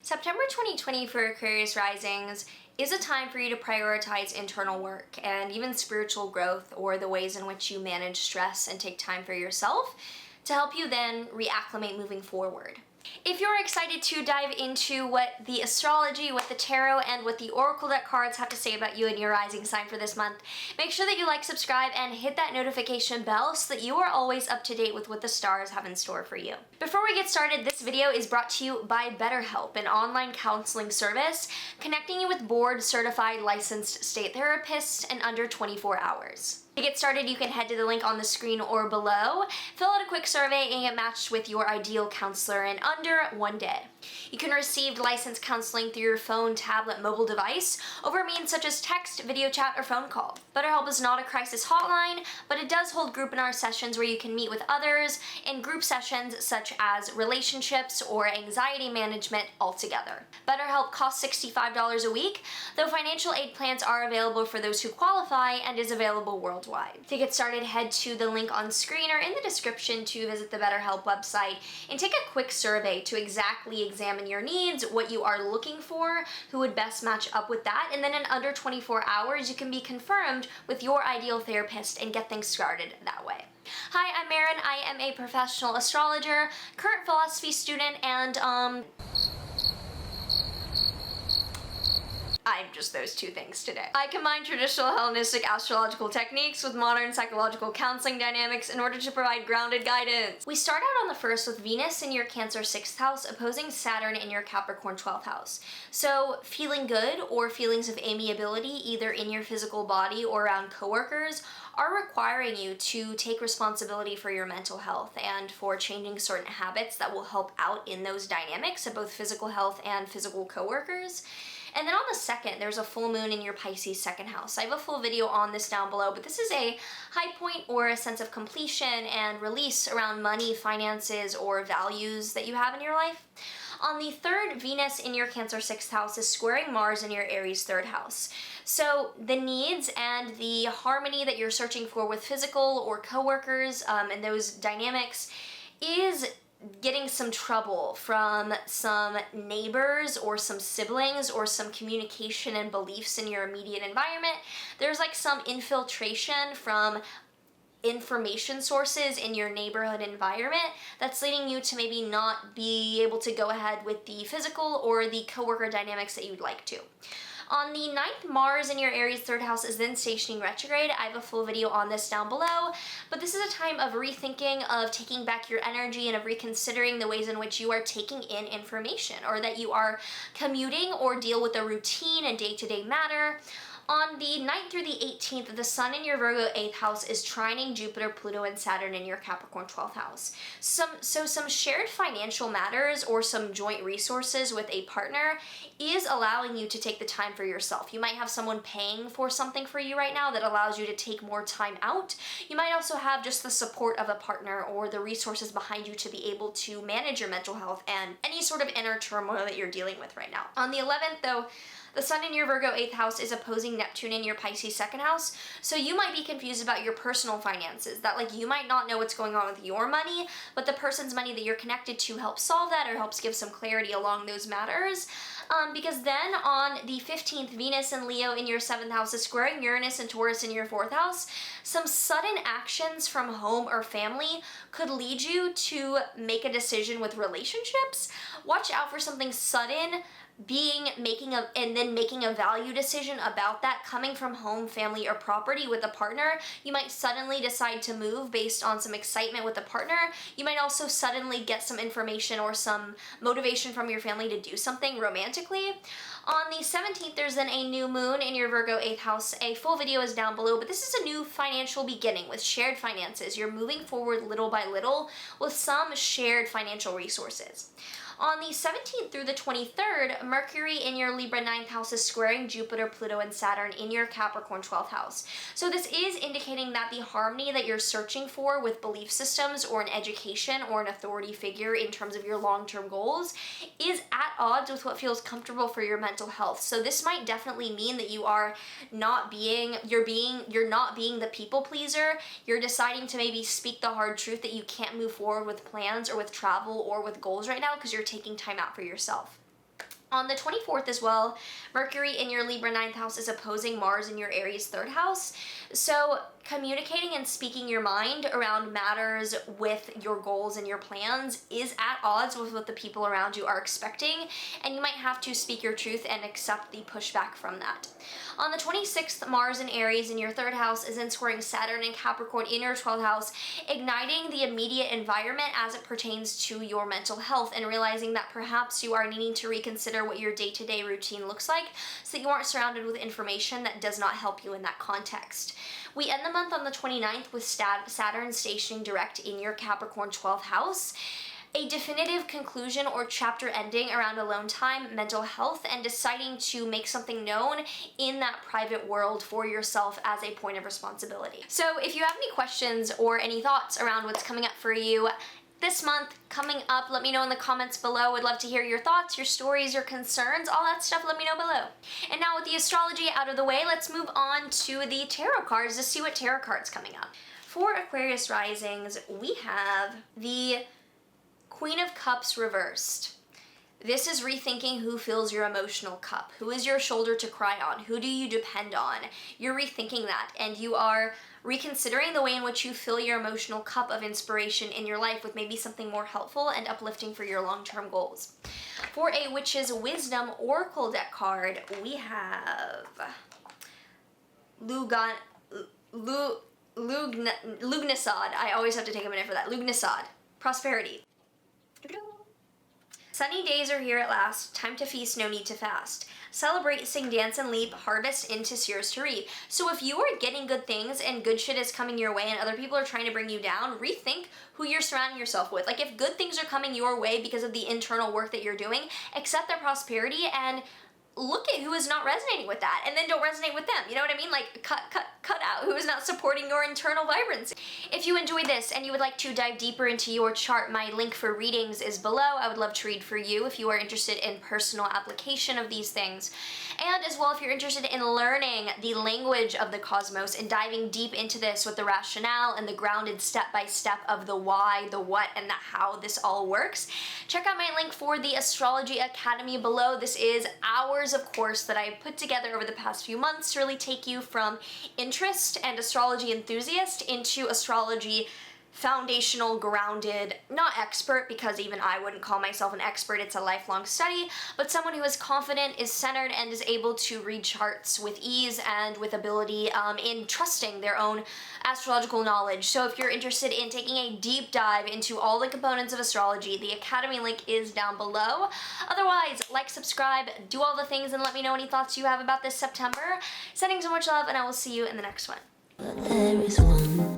September 2020 for Aquarius Risings is a time for you to prioritize internal work and even spiritual growth, or the ways in which you manage stress and take time for yourself to help you then reacclimate moving forward. If you're excited to dive into what the astrology, what the tarot, and what the oracle deck cards have to say about you and your rising sign for this month, make sure that you like, subscribe, and hit that notification bell so that you are always up to date with what the stars have in store for you. Before we get started, this video is brought to you by BetterHelp, an online counseling service connecting you with board-certified licensed state therapists in under 24 hours. To get started, you can head to the link on the screen or below, fill out a quick survey, and get matched with your ideal counselor in under 1 day. You can receive licensed counseling through your phone, tablet, mobile device over means such as text, video chat, or phone call. BetterHelp is not a crisis hotline, but it does hold group and hour sessions where you can meet with others in group sessions such as relationships or anxiety management altogether. BetterHelp costs $65 a week, though financial aid plans are available for those who qualify and is available worldwide. To get started, head to the link on screen or in the description to visit the BetterHelp website and take a quick survey to exactly examine your needs, what you are looking for, who would best match up with that, and then in under 24 hours you can be confirmed with your ideal therapist and get things started that way. Hi, I'm Maren. I am a professional astrologer, current philosophy student, and I'm just those two things today. I combine traditional Hellenistic astrological techniques with modern psychological counseling dynamics in order to provide grounded guidance. We start out on the 1st with Venus in your Cancer 6th house opposing Saturn in your Capricorn 12th house. So feeling good or feelings of amiability either in your physical body or around coworkers are requiring you to take responsibility for your mental health and for changing certain habits that will help out in those dynamics of both physical health and physical coworkers. And then on the 2nd, there's a full moon in your Pisces 2nd house. I have a full video on this down below, but this is a high point or a sense of completion and release around money, finances, or values that you have in your life. On the 3rd, Venus in your Cancer 6th house is squaring Mars in your Aries 3rd house. So the needs and the harmony that you're searching for with physical or coworkers and those dynamics is getting some trouble from some neighbors or some siblings or some communication and beliefs in your immediate environment. There's like some infiltration from information sources in your neighborhood environment that's leading you to maybe not be able to go ahead with the physical or the coworker dynamics that you'd like to. On the 9th, Mars in your Aries 3rd house is then stationing retrograde. I have a full video on this down below, but this is a time of rethinking, of taking back your energy, and of reconsidering the ways in which you are taking in information, or that you are commuting or deal with a routine and day-to-day matter. On the 9th through the 18th, the Sun in your Virgo 8th house is trining Jupiter, Pluto, and Saturn in your Capricorn 12th house. Some shared financial matters or some joint resources with a partner is allowing you to take the time for yourself. You might have someone paying for something for you right now that allows you to take more time out. You might also have just the support of a partner or the resources behind you to be able to manage your mental health and any sort of inner turmoil that you're dealing with right now. On the 11th, though, the Sun in your Virgo 8th house is opposing Neptune in your Pisces 2nd house, so you might be confused about your personal finances, that like you might not know what's going on with your money, but the person's money that you're connected to helps solve that or helps give some clarity along those matters. Because then on the 15th, Venus and Leo in your 7th house is squaring Uranus and Taurus in your 4th house. Some sudden actions from home or family could lead you to make a decision with relationships. Watch out for something sudden making a value decision about that coming from home, family, or property with a partner. You might suddenly decide to move based on some excitement with a partner. You might also suddenly get some information or some motivation from your family to do something romantically. On the 17th, there's then a new moon in your Virgo 8th house. A full video is down below, but this is a new financial beginning with shared finances. You're moving forward little by little with some shared financial resources. On the 17th through the 23rd, Mercury in your Libra 9th house is squaring Jupiter, Pluto, and Saturn in your Capricorn 12th house. So this is indicating that the harmony that you're searching for with belief systems or an education or an authority figure in terms of your long-term goals is at odds with what feels comfortable for your mental health. So this might definitely mean that you're not being the people pleaser. You're deciding to maybe speak the hard truth that you can't move forward with plans or with travel or with goals right now because you're taking time out for yourself. On the 24th as well, Mercury in your Libra 9th house is opposing Mars in your Aries 3rd house. So communicating and speaking your mind around matters with your goals and your plans is at odds with what the people around you are expecting, and you might have to speak your truth and accept the pushback from that. On the 26th, Mars in Aries in your 3rd house is in squaring Saturn and Capricorn in your 12th house, igniting the immediate environment as it pertains to your mental health and realizing that perhaps you are needing to reconsider what your day-to-day routine looks like so that you aren't surrounded with information that does not help you in that context. We end the month on the 29th with Saturn stationing direct in your Capricorn 12th house. A definitive conclusion or chapter ending around alone time, mental health, and deciding to make something known in that private world for yourself as a point of responsibility. So if you have any questions or any thoughts around what's coming up for you this month coming up, let me know in the comments below. Would love to hear your thoughts, your stories, your concerns, all that stuff, let me know below. And now with the astrology out of the way, let's move on to the tarot cards to see what tarot cards coming up. For Aquarius Risings, we have the Queen of Cups reversed. This is rethinking who fills your emotional cup. Who is your shoulder to cry on? Who do you depend on? You're rethinking that, and you are reconsidering the way in which you fill your emotional cup of inspiration in your life with maybe something more helpful and uplifting for your long-term goals. For a Witch's Wisdom Oracle deck card, we have Lugnisad. I always have to take a minute for that. Lugnisad. Prosperity. Sunny days are here at last, time to feast, no need to fast. Celebrate, sing, dance, and leap, harvest into seers to reap. So if you are getting good things and good shit is coming your way and other people are trying to bring you down, rethink who you're surrounding yourself with. Like if good things are coming your way because of the internal work that you're doing, accept their prosperity and look at who is not resonating with that and then don't resonate with them. You know what I mean? Like cut out who is not supporting your internal vibrancy. If you enjoyed this and you would like to dive deeper into your chart, my link for readings is below. I would love to read for you if you are interested in personal application of these things. And as well, if you're interested in learning the language of the cosmos and diving deep into this with the rationale and the grounded step-by-step of the why, the what, and the how this all works, check out my link for the Astrology Academy below. This is hours of course that I've put together over the past few months to really take you from interest and astrology enthusiast into astrology foundational, grounded, not expert, because even I wouldn't call myself an expert, it's a lifelong study, but someone who is confident, is centered, and is able to read charts with ease and with ability in trusting their own astrological knowledge. So if you're interested in taking a deep dive into all the components of astrology, the Academy link is down below. Otherwise, like, subscribe, do all the things, and let me know any thoughts you have about this September. Sending so much love, and I will see you in the next one. There is one